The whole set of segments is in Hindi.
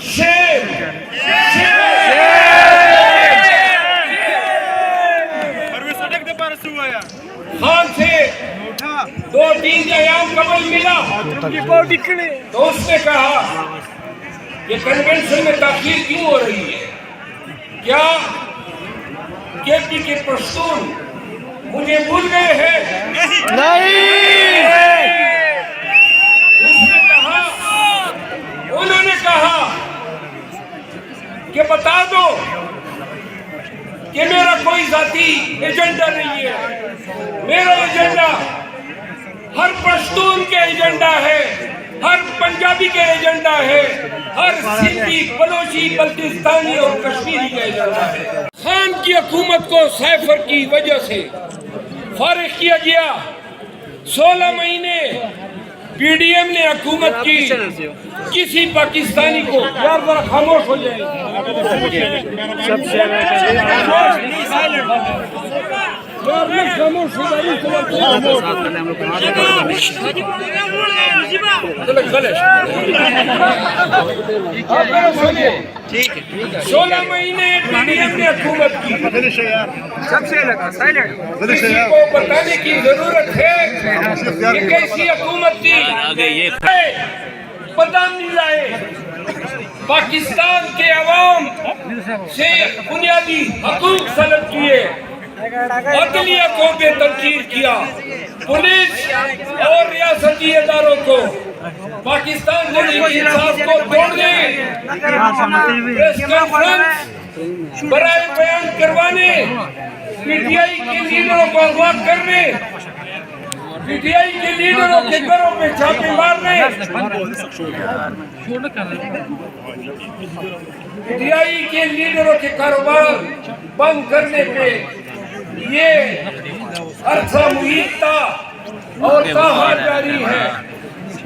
शेर खान से 2-3 अयाम कबल मिला तो उसने कहा कि कन्वेंशन में ताखीर क्यों हो रही है, क्या केपी के पश्तून मुझे भूल गए हैं? नहीं। उन्होंने कहा कि बता दो कि मेरा कोई जाती एजेंडा नहीं है, मेरा एजेंडा हर पश्तून के एजेंडा है, हर पंजाबी के एजेंडा है, हर सिंधी, बलोची, बल्तिस्तानी और कश्मीरी का एजेंडा है। खान की हुकूमत को साइफर की वजह से फारिग किया गया। 16 महीने पीडीएम ने हुकूमत की, किसी पाकिस्तानी को यार जरा खामोश हो जाए, खामोश हो जाए। 16 महीने पीडीएम ने हुकूमत की, किसी को बताने की जरूरत है कि कैसी हुकूमत थी। पता नहीं लाए, पाकिस्तान के अवाम से बुनियादी हकूक सलब किए, अदलिया को बेतनकीर किया, पुलिस और रियासती इदारों को पाकिस्तान के इंसाफ को तोड़ने, प्रेस कॉन्फ्रेंस बराए बयान करवाने, पीटीआई के लीडरों को अगवा करने, पीटीआई के लीडरों के घरों पे छापे मारने, पीटीआई के लीडरों के कारोबार बंद करने पे ये अरसा मुहिता और ताहा जारी है।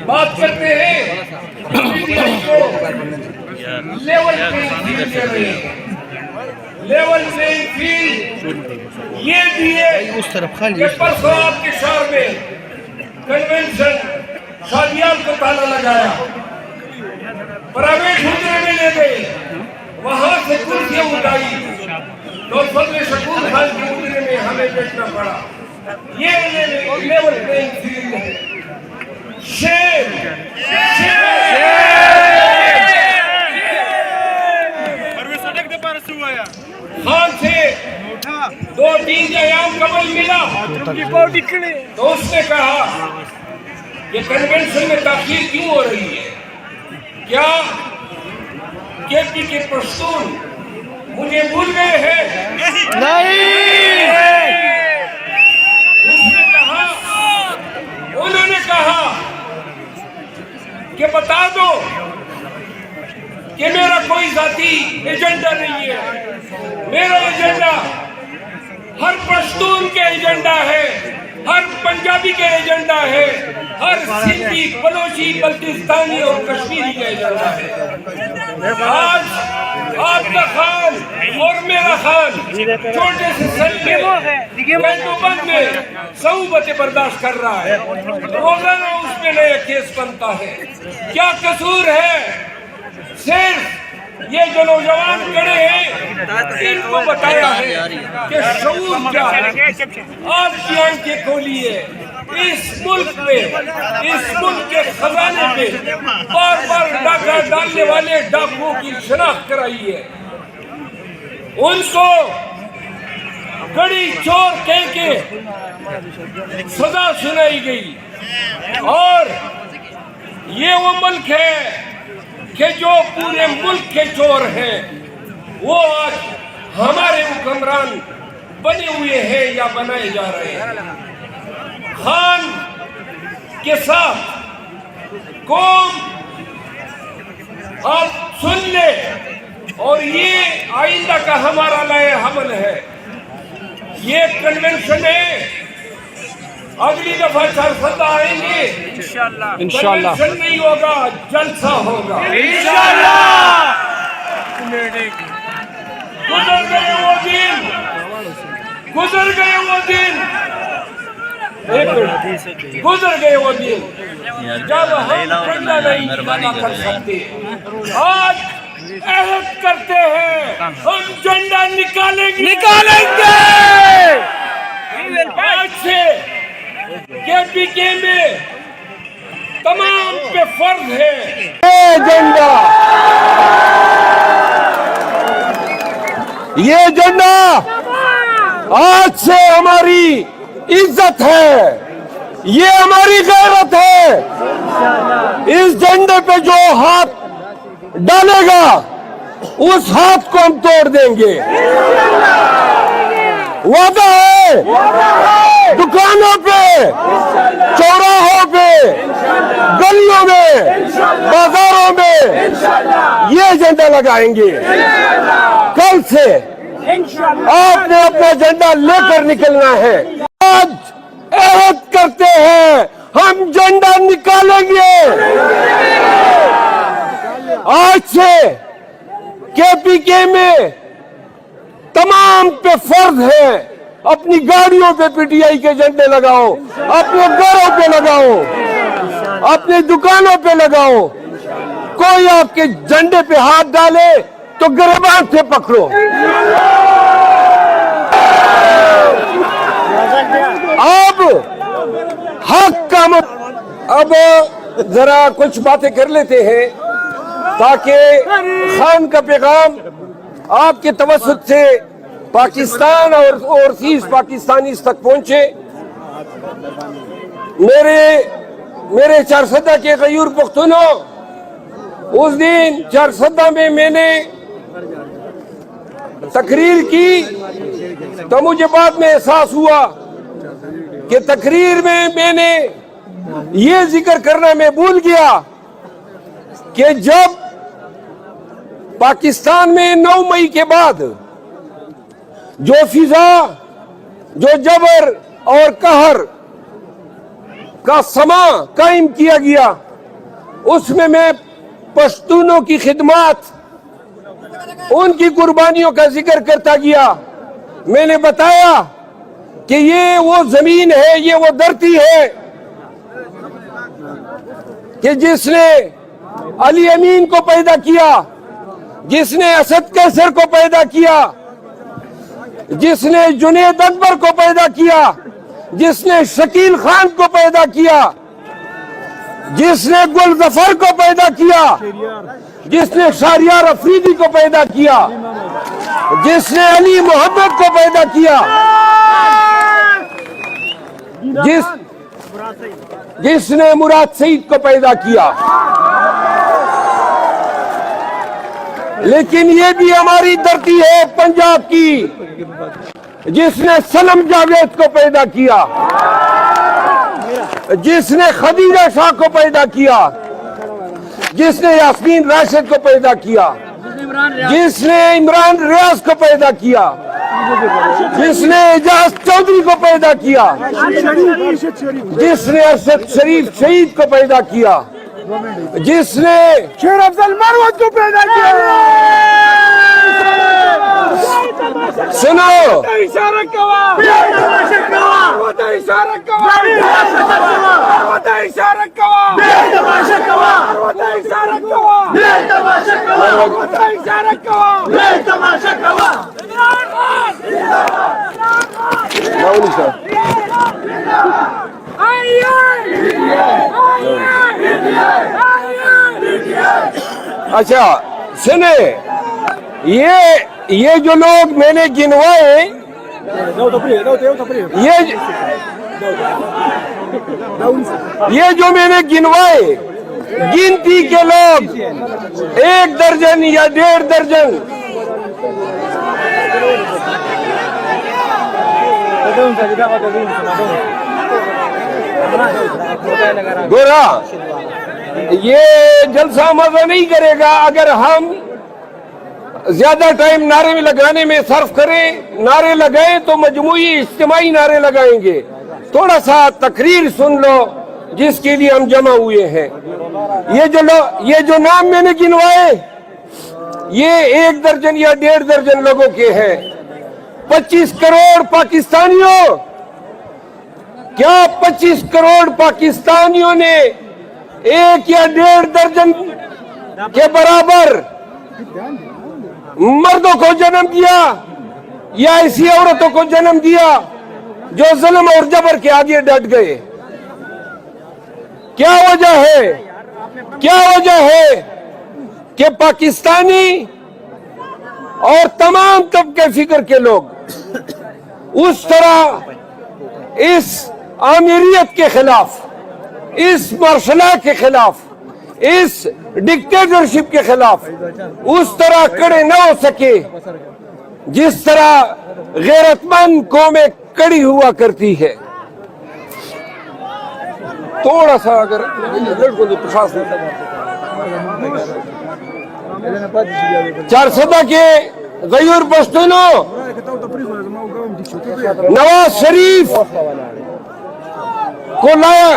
बात करते हैं पीटीआई को लेवल प्लेइंग फील्ड ये दिए कि परसों आपके शहर में कन्वेंशन शादियाल को ताला लगाया, प्राइवेट हुजरे में ले गए, वहां से कुर्सियां उठाई तो फजले शकूर खान के हुजरे में हमें बैठना पड़ा। ये लेवल प्लेइंग फील्ड है। शेर खान से 2-3 अयाम कबल मिला तो उसने कहा कि कन्वेंशन में ताखीर क्यों हो रही है, क्या केपी के पश्तून मुझे भूल गए हैं? नहीं। उन्होंने कहा कि बता दो कि मेरा कोई जाती एजेंडा नहीं है, मेरा एजेंडा हर पश्तून के एजेंडा है, हर पंजाबी के एजेंडा है, हर सिंधी, बलोची, बल्तिस्तानी और कश्मीरी का एजेंडा है। आज आपका खान और मेरा खान छोटे से सल्ले बंद में सऊबतें बर्दाश्त कर रहा है, रोजाना उसमें नया केस बनता है। क्या कसूर है? सिर्फ ये जो नौजवान खड़े हैं इनको बताया है कि शऊर क्या है। आपकी आंखें खोलिए, इस मुल्क के खजाने पे बार बार डाका डालने वाले डाकुओं की शनाख्त कराइए, उनको कड़ी चोर कह के सजा सुनाई गई। और ये वो मुल्क है कि जो पूरे मुल्क के चोर हैं वो आज हमारे हुक्मरान बने हुए हैं या बनाए जा रहे हैं। खान के साथ कौम आप सुन ले, और ये आइंदा का हमारा लाए हमल है। ये कन्वेंशन है, अगली दफा सदा आएंगे इंशाल्लाह। कन्वेंशन नहीं होगा, जलसा होगा इंशाल्लाह। गुजर गए वो दिन गुजर गए वो दिन जब हम ठंडा नहीं कर सकते। आज अहद करते हैं हम झंडा निकालेंगे आज से केपीके में तमाम पे फर्ज है ये झंडा आज से हमारी इज्जत है, ये हमारी गैरत है। इस झंडे पे जो हाथ डालेगा उस हाथ को हम तोड़ देंगे। वादा है, दुकानों पे, चौराहों पे, गलियों में, बाजारों में ये झंडा लगाएंगे। कल से आपने अपना झंडा लेकर निकलना है। आज अहद करते हैं हम झंडा निकालेंगे। आज से केपीके में तमाम पे फर्ज है अपनी गाड़ियों पे पीटीआई के झंडे लगाओ, अपने घरों पे लगाओ, अपनी दुकानों पे लगाओ। कोई आपके झंडे पे हाथ डाले तो गिरबान से पकड़ो। अब हक का अब जरा कुछ बातें कर लेते हैं ताकि खान का पैगाम आपके तवज्जुह से पाकिस्तान और ओवरसीज पाकिस्तानीज़ तक पहुंचे। मेरे चारसदा के गयूर पुख्तूनों, उस दिन चारसदा में मैंने तकरीर की तो मुझे बाद में एहसास हुआ कि तकरीर में मैंने ये जिक्र करना मैं भूल गया कि जब पाकिस्तान में 9 मई के बाद जो फिजा, जो जबर और कहर का समा कायम किया गया, उसमें मैं पश्तूनों की खिदमत, उनकी कुर्बानियों का जिक्र करता गया। मैंने बताया कि ये वो जमीन है, ये वो धरती है कि जिसने अली अमीन को पैदा किया, जिसने असद कैसर को पैदा किया, जिसने जुनैद अकबर को पैदा किया, जिसने शकील खान को पैदा किया, जिसने गुल जफर को पैदा किया, जिसने शाहरियार अफरीदी को पैदा किया, जिसने अली मोहम्मद को पैदा किया, जिसने मुराद सईद को पैदा किया। लेकिन ये भी हमारी धरती है पंजाब की, जिसने सनम जावेद को पैदा किया, जिसने खदीजा शाह को पैदा किया, जिसने यास्मीन राशिद को पैदा किया, जिसने इमरान रियाज को पैदा किया, जिसने एजाज चौधरी को पैदा किया, जिसने अरशद शरीफ शहीद को पैदा किया, जिसने शेर अफजल मरवत को पैदा किया। सुनो, अच्छा सुने, ये जो लोग मैंने गिनवाए, ये जो मैंने गिनवाए, गिनती के लोग 1 दर्जन या 1.5 दर्जन। गोरा, ये जलसा मजा नहीं करेगा अगर हम ज्यादा टाइम नारे में लगाने में सर्फ करें। नारे लगाएं तो मजमूई इज्तिमाई नारे लगाएंगे। थोड़ा सा तकरीर सुन लो जिसके लिए हम जमा हुए हैं। ये जो नाम मैंने गिनवाए, ये 1 दर्जन या 1.5 दर्जन लोगों के हैं। 25 करोड़ पाकिस्तानियों, क्या 25 करोड़ पाकिस्तानियों ने 1 या 1.5 दर्जन के बराबर मर्दों को जन्म दिया या ऐसी औरतों को जन्म दिया जो जुल्म और जबर के आगे डट गए? क्या वजह है? क्या वजह है कि पाकिस्तानी और तमाम तबके फिक्र के लोग उस तरह इस आमिरियत के खिलाफ, इस मर्शला के खिलाफ, इस डिक्टेटरशिप के खिलाफ उस तरह खड़े न हो सके जिस तरह गैरतमंद कौमें कड़ी हुआ करती है? थोड़ा सा अगर लड़कों के प्रशास 400 के गयूर पश्तूनों नवाज शरीफ को लाया।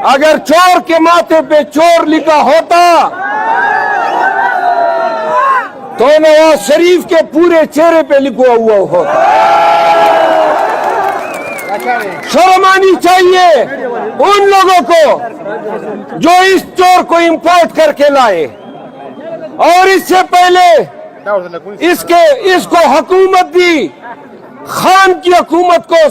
अगर चोर के माथे पे चोर लिखा होता तो नवाज शरीफ के पूरे चेहरे पे लिखा हुआ होता। शर्म आनी चाहिए उन लोगों को जो इस चोर को इंपोर्ट करके लाए और इससे पहले इसको हुकूमत दी, खान की हुकूमत को